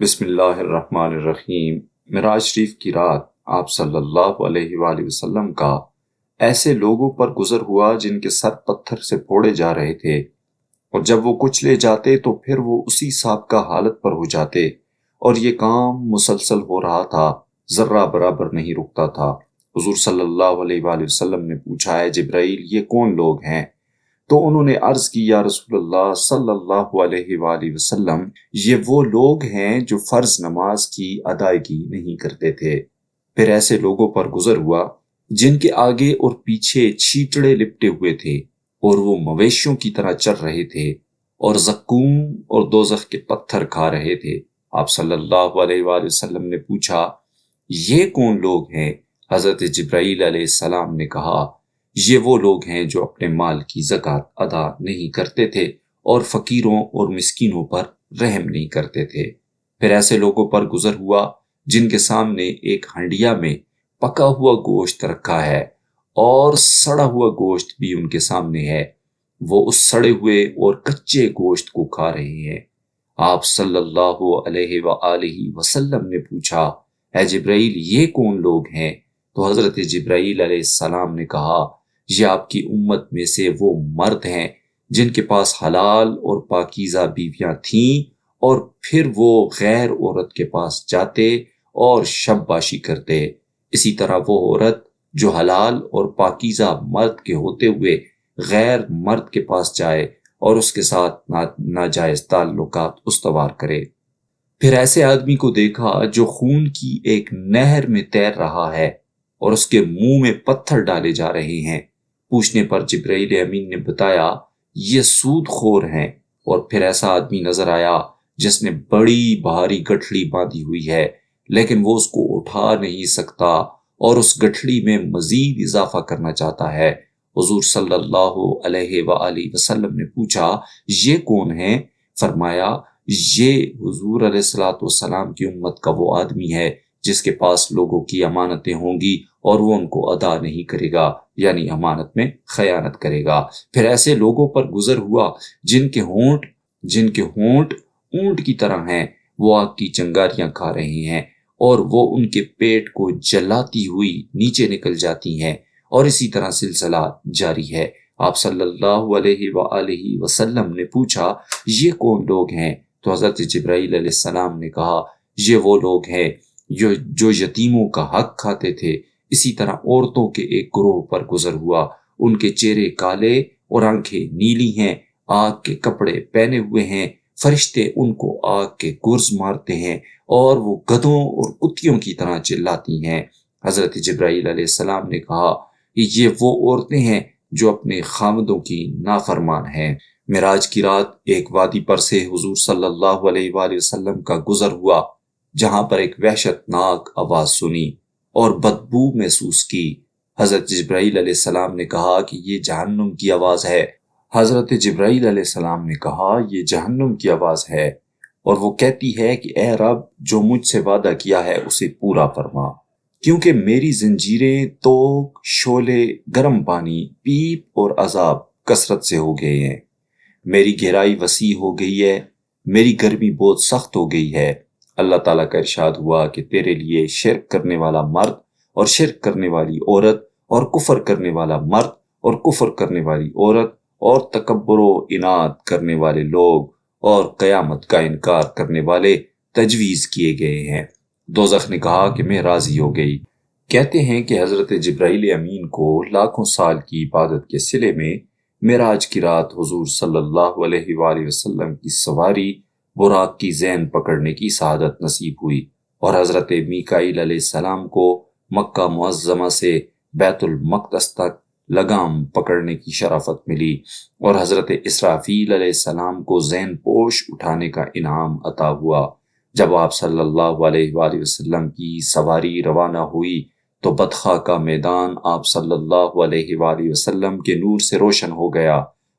بسم اللہ الرحمن الرحیم۔ معراج شریف کی رات آپ صلی اللہ علیہ وآلہ وسلم کا ایسے لوگوں پر گزر ہوا جن کے سر پتھر سے پھوڑے جا رہے تھے، اور جب وہ کچھ لے جاتے تو پھر وہ اسی سابقہ حالت پر ہو جاتے، اور یہ کام مسلسل ہو رہا تھا، ذرہ برابر نہیں رکتا تھا۔ حضور صلی اللہ علیہ وآلہ وسلم نے پوچھا، ہے جبرائیل یہ کون لوگ ہیں؟ تو انہوں نے عرض کی، یا رسول اللہ صلی اللہ علیہ وآلہ وسلم، یہ وہ لوگ ہیں جو فرض نماز کی ادائیگی نہیں کرتے تھے۔ پھر ایسے لوگوں پر گزر ہوا جن کے آگے اور پیچھے چھیٹڑے لپٹے ہوئے تھے، اور وہ مویشیوں کی طرح چر رہے تھے اور زقوم اور دوزخ کے پتھر کھا رہے تھے۔ آپ صلی اللہ علیہ وآلہ وسلم نے پوچھا، یہ کون لوگ ہیں؟ حضرت جبرائیل علیہ السلام نے کہا، یہ وہ لوگ ہیں جو اپنے مال کی زکوٰۃ ادا نہیں کرتے تھے اور فقیروں اور مسکینوں پر رحم نہیں کرتے تھے۔ پھر ایسے لوگوں پر گزر ہوا جن کے سامنے ایک ہنڈیا میں پکا ہوا گوشت رکھا ہے اور سڑا ہوا گوشت بھی ان کے سامنے ہے، وہ اس سڑے ہوئے اور کچے گوشت کو کھا رہے ہیں۔ آپ صلی اللہ علیہ وآلہ وسلم نے پوچھا، اے جبرائیل یہ کون لوگ ہیں؟ تو حضرت جبرائیل علیہ السلام نے کہا، یہ آپ کی امت میں سے وہ مرد ہیں جن کے پاس حلال اور پاکیزہ بیویاں تھیں، اور پھر وہ غیر عورت کے پاس جاتے اور شب باشی کرتے۔ اسی طرح وہ عورت جو حلال اور پاکیزہ مرد کے ہوتے ہوئے غیر مرد کے پاس جائے اور اس کے ساتھ ناجائز تعلقات استوار کرے۔ پھر ایسے آدمی کو دیکھا جو خون کی ایک نہر میں تیر رہا ہے اور اس کے منہ میں پتھر ڈالے جا رہے ہیں۔ پوچھنے پر جبرائیل امین نے بتایا، یہ سود خور ہیں۔ اور پھر ایسا آدمی نظر آیا جس نے بڑی بھاری گٹھڑی باندھی ہوئی ہے، لیکن وہ اس کو اٹھا نہیں سکتا اور اس گٹھڑی میں مزید اضافہ کرنا چاہتا ہے۔ حضور صلی اللہ علیہ وآلہ وسلم نے پوچھا، یہ کون ہیں؟ فرمایا، یہ حضور علیہ الصلوۃ والسلام کی امت کا وہ آدمی ہے جس کے پاس لوگوں کی امانتیں ہوں گی اور وہ ان کو ادا نہیں کرے گا، یعنی امانت میں خیانت کرے گا۔ پھر ایسے لوگوں پر گزر ہوا جن کے ہونٹ اونٹ کی طرح ہیں، وہ آگ کی چنگاریاں کھا رہے ہیں اور وہ ان کے پیٹ کو جلاتی ہوئی نیچے نکل جاتی ہیں، اور اسی طرح سلسلہ جاری ہے۔ آپ صلی اللہ علیہ وآلہ وسلم نے پوچھا، یہ کون لوگ ہیں؟ تو حضرت جبرائیل علیہ السلام نے کہا، یہ وہ لوگ ہیں جو یتیموں کا حق کھاتے تھے۔ اسی طرح عورتوں کے ایک گروہ پر گزر ہوا، ان کے چہرے کالے اور آنکھیں نیلی ہیں، آگ کے کپڑے پہنے ہوئے ہیں، فرشتے ان کو آگ کے گرز مارتے ہیں اور وہ گدھوں اور کتیوں کی طرح چلاتی ہیں۔ حضرت جبرائیل علیہ السلام نے کہا، یہ وہ عورتیں ہیں جو اپنے خامدوں کی نافرمان ہیں۔ معراج کی رات ایک وادی پر سے حضور صلی اللہ علیہ وآلہ وسلم کا گزر ہوا جہاں پر ایک وحشت ناک آواز سنی اور بدبو محسوس کی۔ حضرت جبرائیل علیہ السلام نے کہا کہ یہ جہنم کی آواز ہے۔ حضرت جبرائیل علیہ السلام نے کہا، یہ جہنم کی آواز ہے، اور وہ کہتی ہے کہ اے رب، جو مجھ سے وعدہ کیا ہے اسے پورا فرما، کیونکہ میری زنجیریں، توق، شعلے، گرم پانی، پیپ اور عذاب کثرت سے ہو گئے ہیں۔ میری گہرائی وسیع ہو گئی ہے، میری گرمی بہت سخت ہو گئی ہے۔ اللہ تعالیٰ کا ارشاد ہوا کہ تیرے لیے شرک کرنے والا مرد اور شرک کرنے والی عورت اور کفر کرنے والا مرد اور کفر کرنے والی عورت اور تکبر و اناد کرنے والے لوگ اور قیامت کا انکار کرنے والے تجویز کیے گئے ہیں۔ دوزخ نے کہا کہ میں راضی ہو گئی۔ کہتے ہیں کہ حضرت جبرائیل امین کو لاکھوں سال کی عبادت کے صلے میں معراج کی رات حضور صلی اللہ علیہ وآلہ وسلم کی سواری براق کی زین پکڑنے کی سعادت نصیب ہوئی، اور حضرت میکائیل علیہ السلام کو مکہ معظمہ سے بیت المقدس تک لگام پکڑنے کی شرافت ملی، اور حضرت اسرافیل علیہ السلام کو زین پوش اٹھانے کا انعام عطا ہوا۔ جب آپ صلی اللہ علیہ وآلہ وسلم کی سواری روانہ ہوئی تو بدخا کا میدان آپ صلی اللہ علیہ وآلہ وسلم کے نور سے روشن ہو گیا،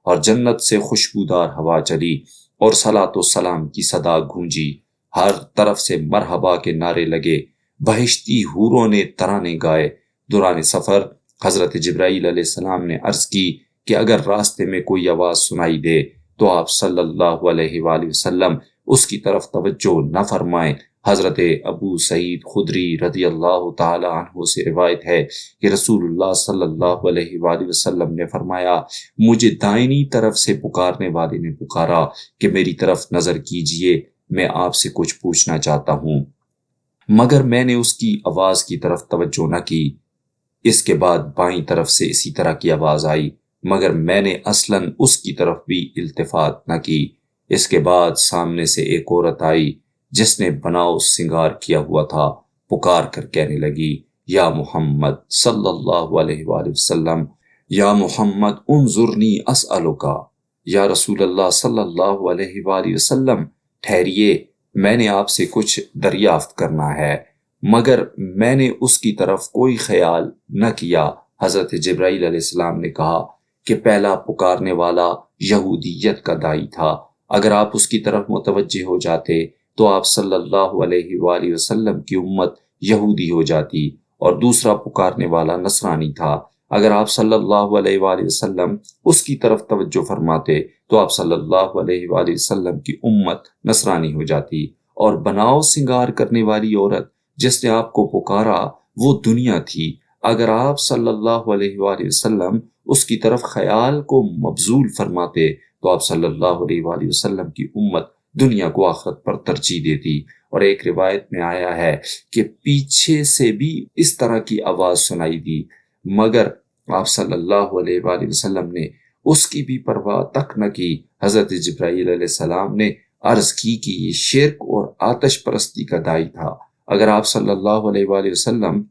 اور جنت سے خوشبودار ہوا چلی اور صلاۃ و سلام کی صدا گونجی۔ ہر طرف سے مرحبا کے نعرے لگے، بہشتی حوروں نے ترانے گائے۔ دوران سفر حضرت جبرائیل علیہ السلام نے عرض کی کہ اگر راستے میں کوئی آواز سنائی دے تو آپ صلی اللہ علیہ وآلہ وسلم اس کی طرف توجہ نہ فرمائیں۔ حضرت ابو سعید خدری رضی اللہ تعالی عنہ سے روایت ہے کہ رسول اللہ صلی اللہ علیہ وآلہ وسلم نے فرمایا، مجھے دائنی طرف سے پکارنے والے نے پکارا کہ میری طرف نظر کیجئے، میں آپ سے کچھ پوچھنا چاہتا ہوں، مگر میں نے اس کی آواز کی طرف توجہ نہ کی۔ اس کے بعد بائیں طرف سے اسی طرح کی آواز آئی، مگر میں نے اصلاً اس کی طرف بھی التفات نہ کی۔ اس کے بعد سامنے سے ایک عورت آئی جس نے بناؤ سنگار کیا ہوا تھا، پکار کر کہنے لگی، یا محمد صلی اللہ علیہ وآلہ وسلم، یا محمد انظرنی اسألکا، یا رسول اللہ صلی اللہ علیہ وآلہ وسلم ٹھہریے، میں نے آپ سے کچھ دریافت کرنا ہے، مگر میں نے اس کی طرف کوئی خیال نہ کیا۔ حضرت جبرائیل علیہ السلام نے کہا کہ پہلا پکارنے والا یہودیت کا داعی تھا، اگر آپ اس کی طرف متوجہ ہو جاتے تو آپ صلی اللہ علیہ وآلہ وسلم کی امت یہودی ہو جاتی، اور دوسرا پکارنے والا نصرانی تھا، اگر آپ صلی اللہ علیہ وآلہ وسلم اس کی طرف توجہ فرماتے تو آپ صلی اللہ علیہ وآلہ وسلم کی امت نصرانی ہو جاتی، اور بناؤ سنگار کرنے والی عورت جس نے آپ کو پکارا وہ دنیا تھی، اگر آپ صلی اللہ علیہ وآلہ وسلم اس کی طرف خیال کو مبذول فرماتے تو آپ صلی اللہ علیہ وآلہ وسلم کی امت دنیا کو آخرت پر ترجیح دیتی۔ اور ایک روایت میں آیا ہے کہ پیچھے سے بھی اس طرح کی آواز سنائی دی، مگر آپ صلی اللہ علیہ وآلہ وسلم نے اس کی بھی پرواہ تک نہ کی۔ حضرت جبرائیل علیہ السلام نے عرض کی کہ یہ شرک اور آتش پرستی کا داعی تھا، اگر آپ صلی اللہ علیہ وآلہ وسلم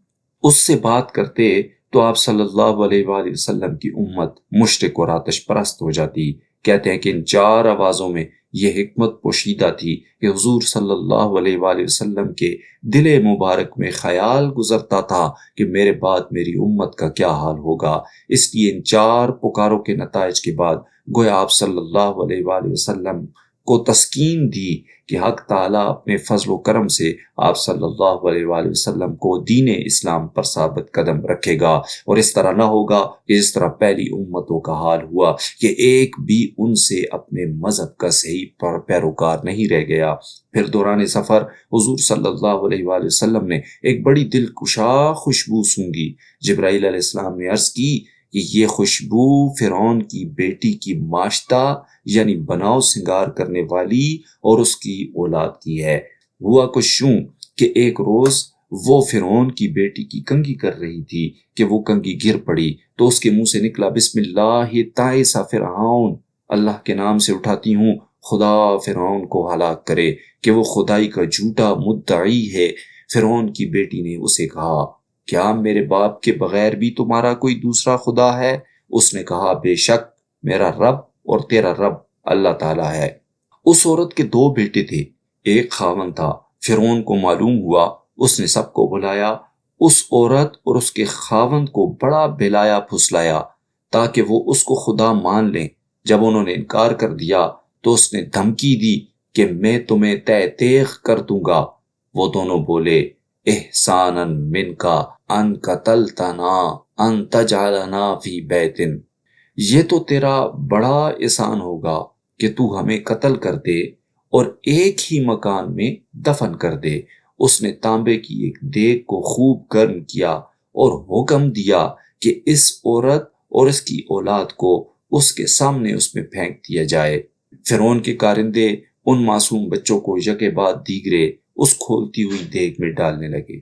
اس سے بات کرتے تو آپ صلی اللہ علیہ وآلہ وسلم کی امت مشرک اور آتش پرست ہو جاتی۔ کہتے ہیں کہ ان چار آوازوں میں یہ حکمت پوشیدہ تھی کہ حضور صلی اللہ علیہ وآلہ وسلم کے دل مبارک میں خیال گزرتا تھا کہ میرے بعد میری امت کا کیا حال ہوگا، اس لیے ان چار پکاروں کے نتائج کے بعد گویا آپ صلی اللہ علیہ وآلہ وسلم کو تسکین دی کہ حق تعالیٰ اپنے فضل و کرم سے آپ صلی اللہ علیہ وآلہ وسلم کو دین اسلام پر ثابت قدم رکھے گا، اور اس طرح نہ ہوگا کہ جس طرح پہلی امتوں کا حال ہوا کہ ایک بھی ان سے اپنے مذہب کا صحیح پیروکار نہیں رہ گیا۔ پھر دوران سفر حضور صلی اللہ علیہ وآلہ وسلم نے ایک بڑی دل کشا خوشبو سونگھی۔ جبرائیل علیہ السلام نے عرض کی کہ یہ خوشبو فرعون کی بیٹی کی ماشطہ یعنی بناؤ سنگار کرنے والی اور اس کی اولاد کی ہے۔ ہوا کچھ یوں کہ ایک روز وہ فرعون کی بیٹی کی کنگھی کر رہی تھی کہ وہ کنگھی گر پڑی تو اس کے منہ سے نکلا، بسم اللہ تعیس فرعون، اللہ کے نام سے اٹھاتی ہوں، خدا فرعون کو ہلاک کرے کہ وہ خدائی کا جھوٹا مدعی ہے۔ فرعون کی بیٹی نے اسے کہا، کیا میرے باپ کے بغیر بھی تمہارا کوئی دوسرا خدا ہے؟ اس نے کہا، بے شک میرا رب اور تیرا رب اللہ تعالیٰ ہے۔ اس عورت کے دو بیٹے تھے، ایک خاوند تھا۔ فرعون کو معلوم ہوا، اس نے سب کو بلایا، اس عورت اور اس کے خاوند کو بڑا بہلایا پھسلایا تاکہ وہ اس کو خدا مان لیں۔ جب انہوں نے انکار کر دیا تو اس نے دھمکی دی کہ میں تمہیں تہ تیغ کر دوں گا۔ وہ دونوں بولے، احسانا منکا ان قتلتنا ان تجعلنا فی بیتن، یہ تو تیرا بڑا احسان ہوگا کہ تو ہمیں قتل کر دے اور ایک ہی مکان میں دفن کر دے۔ اس نے تانبے کی ایک دیگ کو خوب گرم کیا اور حکم دیا کہ اس عورت اور اس کی اولاد کو اس کے سامنے اس میں پھینک دیا جائے۔ فرعون کے کارندے ان معصوم بچوں کو یکے بعد دیگرے اس کھولتی ہوئی دیگ میں ڈالنے لگے۔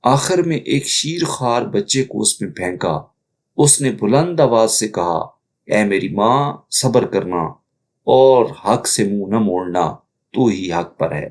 آخر میں ایک شیر خوار بچے کو اس میں پھینکا۔ اس نے بلند آواز سے کہا، اے میری ماں، صبر کرنا اور حق سے منہ نہ موڑنا، تو ہی حق پر ہے۔